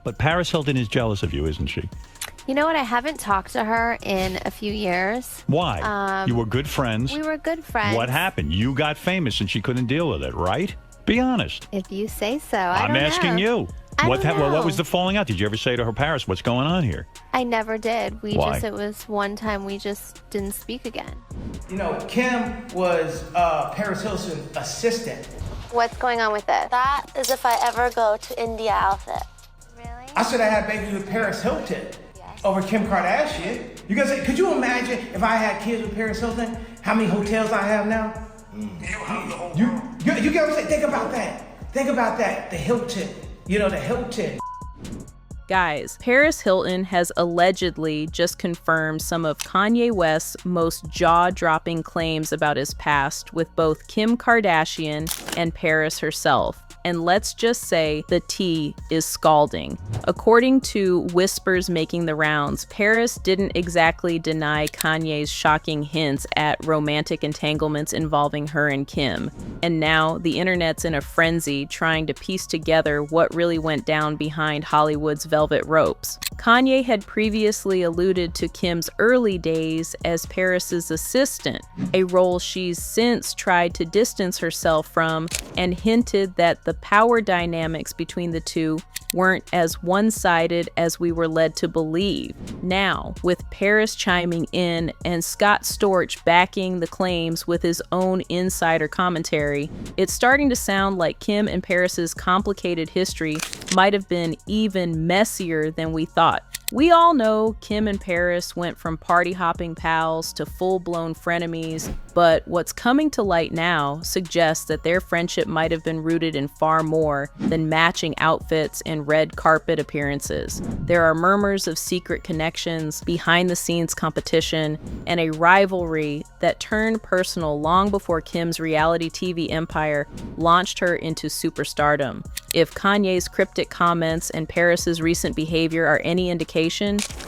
But Paris Hilton is jealous of you, isn't she? You know what? I haven't talked to her in a few years. Why? You were good friends. We were good friends. What happened? You got famous and she couldn't deal with it, right? Be honest. If you say so. I'm asking you. What was the falling out? Did you ever say to her, Paris, what's going on here? I never did. Why? It was one time we just didn't speak again. You know, Kim was Paris Hilton's assistant. What's going on with this? That is if I ever go to India outfit. Really? I should have had babies with Paris Hilton over Kim Kardashian. You guys, could you imagine if I had kids with Paris Hilton? How many hotels I have now? You have the whole world. You get what I'm saying? Think about that. Think about that. The Hilton. You know, the Hilton. Guys, Paris Hilton has allegedly just confirmed some of Kanye West's most jaw-dropping claims about his past with both Kim Kardashian and Paris herself. And let's just say the tea is scalding. According to whispers making the rounds, Paris didn't exactly deny Kanye's shocking hints at romantic entanglements involving her and Kim. And now the internet's in a frenzy trying to piece together what really went down behind Hollywood's velvet ropes. Kanye had previously alluded to Kim's early days as Paris's assistant, a role she's since tried to distance herself from, and hinted that the power dynamics between the two weren't as one-sided as we were led to believe. Now, with Paris chiming in and Scott Storch backing the claims with his own insider commentary, it's starting to sound like Kim and Paris's complicated history might have been even messier than we thought. We all know Kim and Paris went from party-hopping pals to full-blown frenemies, but what's coming to light now suggests that their friendship might have been rooted in far more than matching outfits and red carpet appearances. There are murmurs of secret connections, behind-the-scenes competition, and a rivalry that turned personal long before Kim's reality TV empire launched her into superstardom. If Kanye's cryptic comments and Paris's recent behavior are any indication,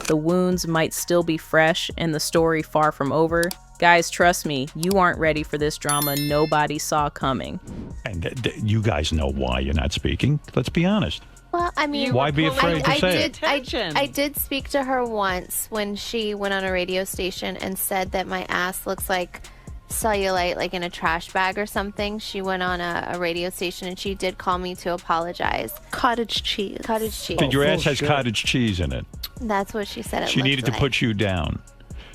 the wounds might still be fresh and the story far from over. Guys, trust me, you aren't ready for this drama nobody saw coming. And you guys know why you're not speaking. Let's be honest. Well, I mean, why be afraid to say it? I did speak to her once when she went on a radio station and said that my ass looks like cellulite, like in a trash bag or something. She went on a radio station and she did call me to apologize. Cottage cheese. Cottage cheese. Did your ass has cottage cheese in it? That's what she said. She needed to put you down.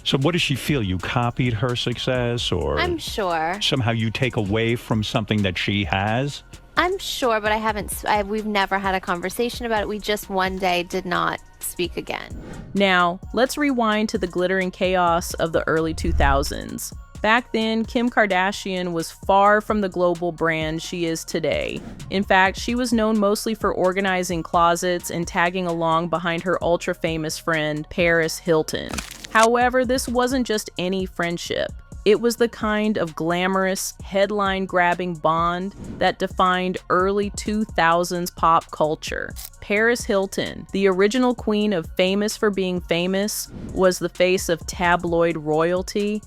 So what does she feel? You copied her success, or I'm sure somehow you take away from something that she has? I'm sure, but we've never had a conversation about it. We just one day did not speak again. Now, let's rewind to the glittering chaos of the early 2000s. Back then, Kim Kardashian was far from the global brand she is today. In fact, she was known mostly for organizing closets and tagging along behind her ultra-famous friend, Paris Hilton. However, this wasn't just any friendship. It was the kind of glamorous, headline-grabbing bond that defined early 2000s pop culture. Paris Hilton, the original queen of Famous for Being Famous, was the face of tabloid royalty.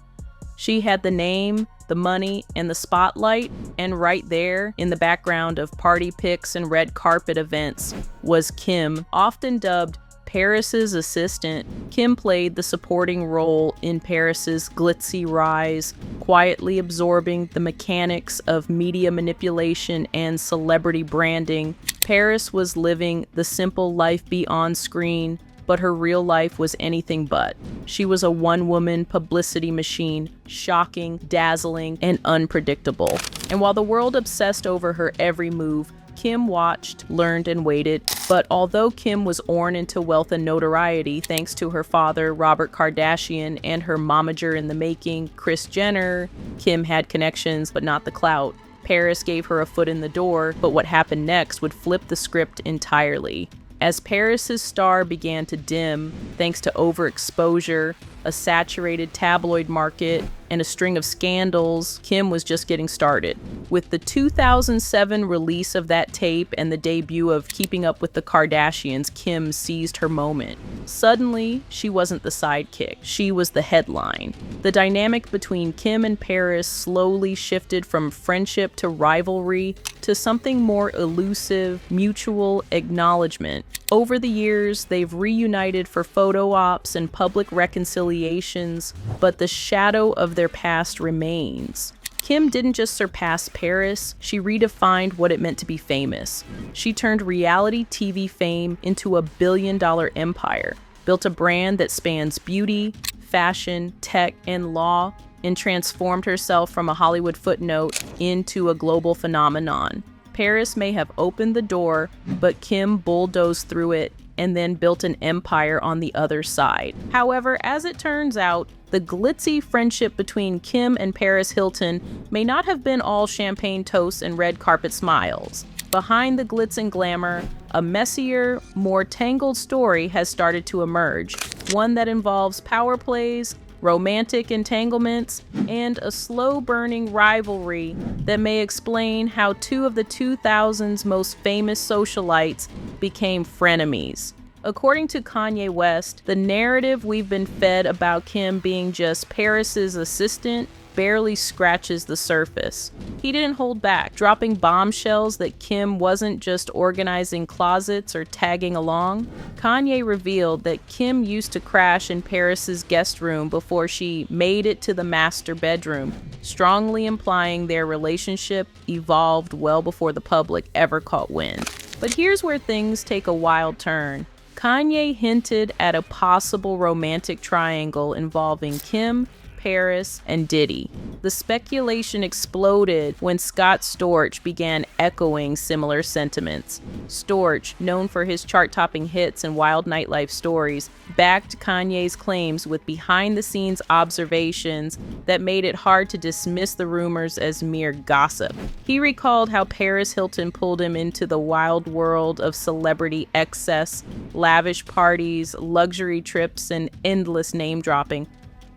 She had the name, the money, and the spotlight, and right there, in the background of party pics and red carpet events, was Kim, often dubbed Paris's assistant. Kim played the supporting role in Paris's glitzy rise, quietly absorbing the mechanics of media manipulation and celebrity branding. Paris was living the simple life beyond screen, but her real life was anything but. She was a one-woman publicity machine, shocking, dazzling, and unpredictable. And while the world obsessed over her every move, Kim watched, learned, and waited. But although Kim was born into wealth and notoriety thanks to her father, Robert Kardashian, and her momager in the making, Kris Jenner, Kim had connections, but not the clout. Paris gave her a foot in the door, but what happened next would flip the script entirely. As Paris's star began to dim, thanks to overexposure, a saturated tabloid market, and a string of scandals, Kim was just getting started. With the 2007 release of that tape and the debut of Keeping Up with the Kardashians, Kim seized her moment. Suddenly, she wasn't the sidekick, she was the headline. The dynamic between Kim and Paris slowly shifted from friendship to rivalry to something more elusive, mutual acknowledgement. Over the years, they've reunited for photo ops and public reconciliations, but the shadow of their past remains. Kim didn't just surpass Paris, she redefined what it meant to be famous. She turned reality TV fame into a billion-dollar empire, built a brand that spans beauty, fashion, tech, and law, and transformed herself from a Hollywood footnote into a global phenomenon. Paris may have opened the door, but Kim bulldozed through it and then built an empire on the other side. However, as it turns out, the glitzy friendship between Kim and Paris Hilton may not have been all champagne toasts and red carpet smiles. Behind the glitz and glamour, a messier, more tangled story has started to emerge, one that involves power plays, romantic entanglements, and a slow-burning rivalry that may explain how two of the 2000s most famous socialites became frenemies. According to Kanye West, the narrative we've been fed about Kim being just Paris's assistant barely scratches the surface. He didn't hold back, dropping bombshells that Kim wasn't just organizing closets or tagging along. Kanye revealed that Kim used to crash in Paris's guest room before she made it to the master bedroom, strongly implying their relationship evolved well before the public ever caught wind. But here's where things take a wild turn. Kanye hinted at a possible romantic triangle involving Kim, Paris, and Diddy. The speculation exploded when Scott Storch began echoing similar sentiments. Storch, known for his chart-topping hits and wild nightlife stories, backed Kanye's claims with behind-the-scenes observations that made it hard to dismiss the rumors as mere gossip. He recalled how Paris Hilton pulled him into the wild world of celebrity excess, lavish parties, luxury trips, and endless name-dropping.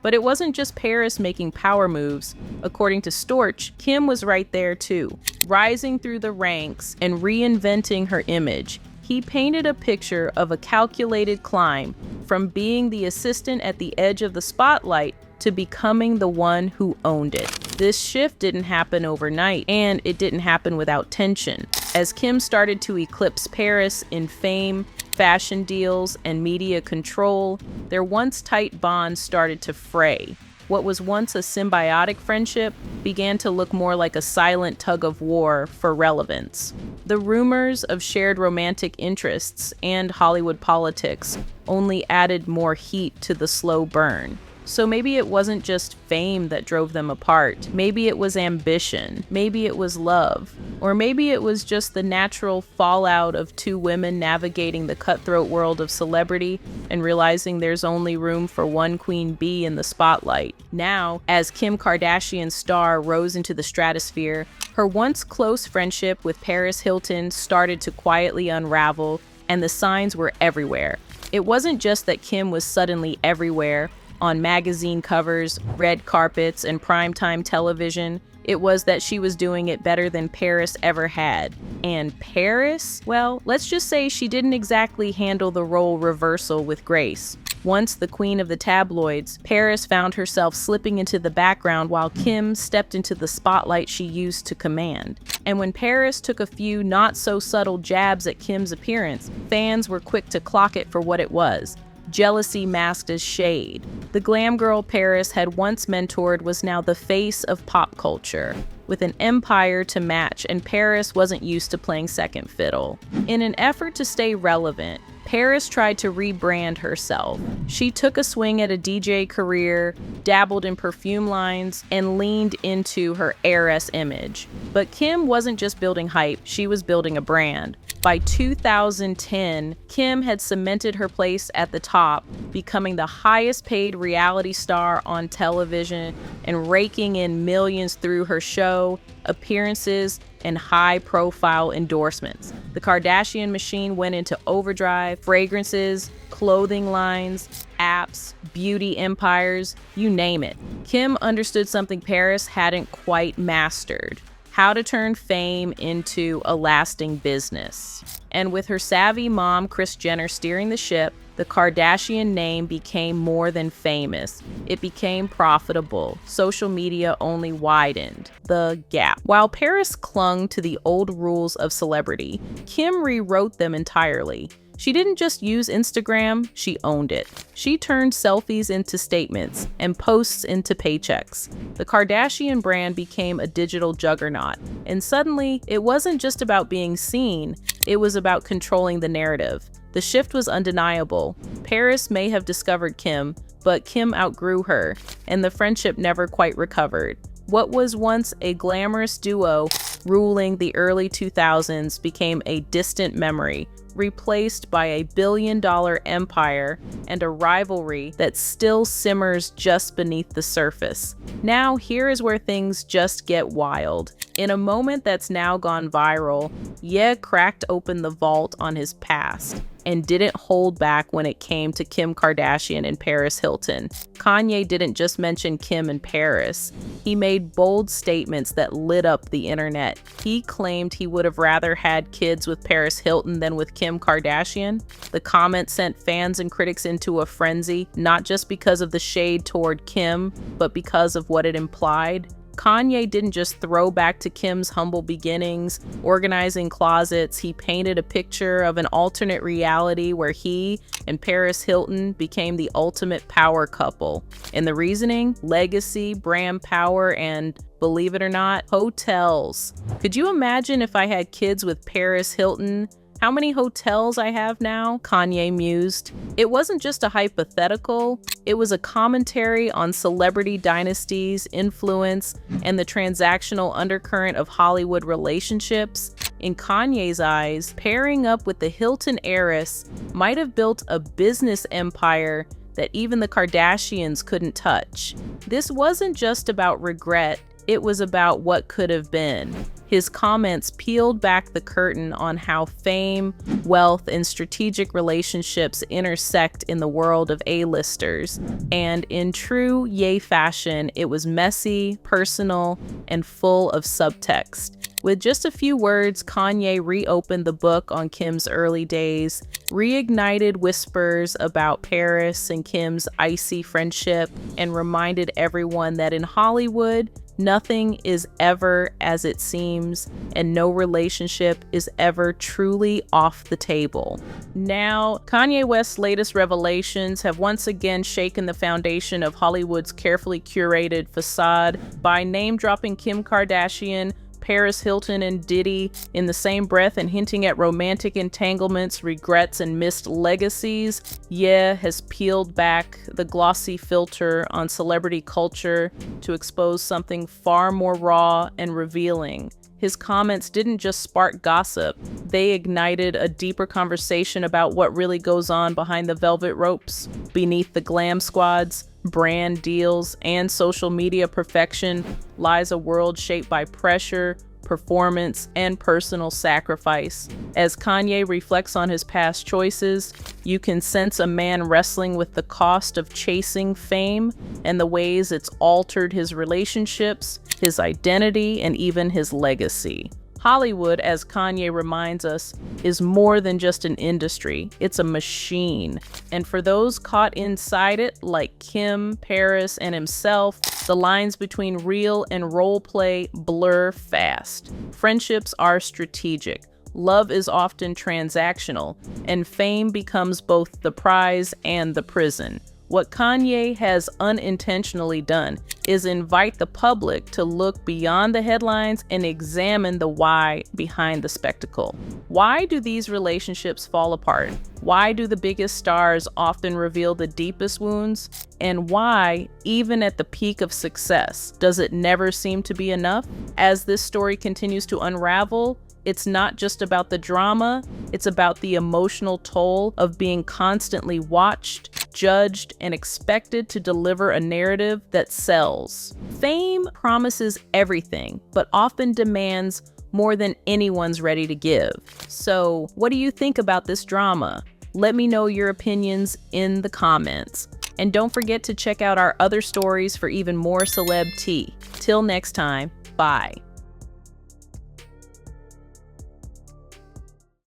But it wasn't just Paris making power moves. According to Storch, Kim was right there too, rising through the ranks and reinventing her image. He painted a picture of a calculated climb from being the assistant at the edge of the spotlight to becoming the one who owned it. This shift didn't happen overnight, and it didn't happen without tension. As Kim started to eclipse Paris in fame, fashion deals, and media control, their once tight bond started to fray. What was once a symbiotic friendship began to look more like a silent tug of war for relevance. The rumors of shared romantic interests and Hollywood politics only added more heat to the slow burn. So maybe it wasn't just fame that drove them apart. Maybe it was ambition. Maybe it was love. Or maybe it was just the natural fallout of two women navigating the cutthroat world of celebrity and realizing there's only room for one queen bee in the spotlight. Now, as Kim Kardashian's star rose into the stratosphere, her once close friendship with Paris Hilton started to quietly unravel, and the signs were everywhere. It wasn't just that Kim was suddenly everywhere, on magazine covers, red carpets, and primetime television. It was that she was doing it better than Paris ever had. And Paris? Well, let's just say she didn't exactly handle the role reversal with grace. Once the queen of the tabloids, Paris found herself slipping into the background while Kim stepped into the spotlight she used to command. And when Paris took a few not-so-subtle jabs at Kim's appearance, fans were quick to clock it for what it was. Jealousy masked as shade. The glam girl Paris had once mentored was now the face of pop culture, with an empire to match, and Paris wasn't used to playing second fiddle. In an effort to stay relevant, Paris tried to rebrand herself. She took a swing at a DJ career, dabbled in perfume lines, and leaned into her heiress image. But Kim wasn't just building hype, she was building a brand. By 2010, Kim had cemented her place at the top, becoming the highest paid reality star on television and raking in millions through her show, appearances, and high-profile endorsements. The Kardashian machine went into overdrive, fragrances, clothing lines, apps, beauty empires, you name it. Kim understood something Paris hadn't quite mastered: how to turn fame into a lasting business. And with her savvy mom, Kris Jenner, steering the ship, the Kardashian name became more than famous. It became profitable. Social media only widened the gap. While Paris clung to the old rules of celebrity, Kim rewrote them entirely. She didn't just use Instagram, she owned it. She turned selfies into statements and posts into paychecks. The Kardashian brand became a digital juggernaut, and suddenly it wasn't just about being seen, it was about controlling the narrative. The shift was undeniable. Paris may have discovered Kim, but Kim outgrew her, and the friendship never quite recovered. What was once a glamorous duo ruling the early 2000s became a distant memory, replaced by a billion-dollar empire and a rivalry that still simmers just beneath the surface. Now, here is where things just get wild. In a moment that's now gone viral, Ye cracked open the vault on his past and didn't hold back when it came to Kim Kardashian and Paris Hilton. Kanye didn't just mention Kim and Paris. He made bold statements that lit up the internet. He claimed he would have rather had kids with Paris Hilton than with Kim Kardashian. The comment sent fans and critics into a frenzy, not just because of the shade toward Kim, but because of what it implied. Kanye didn't just throw back to Kim's humble beginnings, organizing closets. He painted a picture of an alternate reality where he and Paris Hilton became the ultimate power couple. And the reasoning? Legacy, brand power, and, believe it or not, hotels. Could you imagine if I had kids with Paris Hilton? How many hotels I have now? Kanye mused. It wasn't just a hypothetical, it was a commentary on celebrity dynasties, influence, and the transactional undercurrent of Hollywood relationships. In Kanye's eyes, pairing up with the Hilton heiress might have built a business empire that even the Kardashians couldn't touch. This wasn't just about regret, it was about what could have been. His comments peeled back the curtain on how fame, wealth, and strategic relationships intersect in the world of A-listers. And in true Ye fashion, it was messy, personal, and full of subtext. With just a few words, Kanye reopened the book on Kim's early days, reignited whispers about Paris and Kim's icy friendship, and reminded everyone that in Hollywood, nothing is ever as it seems, and no relationship is ever truly off the table. Now, Kanye West's latest revelations have once again shaken the foundation of Hollywood's carefully curated facade by name-dropping Kim Kardashian, Paris Hilton, and Diddy in the same breath, and hinting at romantic entanglements, regrets, and missed legacies. Ye has peeled back the glossy filter on celebrity culture to expose something far more raw and revealing. His comments didn't just spark gossip, they ignited a deeper conversation about what really goes on behind the velvet ropes, beneath the glam squads, brand deals, and social media perfection lies a world shaped by pressure, performance, and personal sacrifice. As Kanye reflects on his past choices, you can sense a man wrestling with the cost of chasing fame and the ways it's altered his relationships, his identity, and even his legacy. Hollywood, as Kanye reminds us, is more than just an industry. It's a machine. And for those caught inside it, like Kim, Paris, and himself, the lines between real and role play blur fast. Friendships are strategic. Love is often transactional, and fame becomes both the prize and the prison. What Kanye has unintentionally done is invite the public to look beyond the headlines and examine the why behind the spectacle. Why do these relationships fall apart? Why do the biggest stars often reveal the deepest wounds? And why, even at the peak of success, does it never seem to be enough? As this story continues to unravel, it's not just about the drama, it's about the emotional toll of being constantly watched, judged, and expected to deliver a narrative that sells. Fame promises everything, but often demands more than anyone's ready to give. So, what do you think about this drama? Let me know your opinions in the comments. And don't forget to check out our other stories for even more celeb tea. Till next time, bye.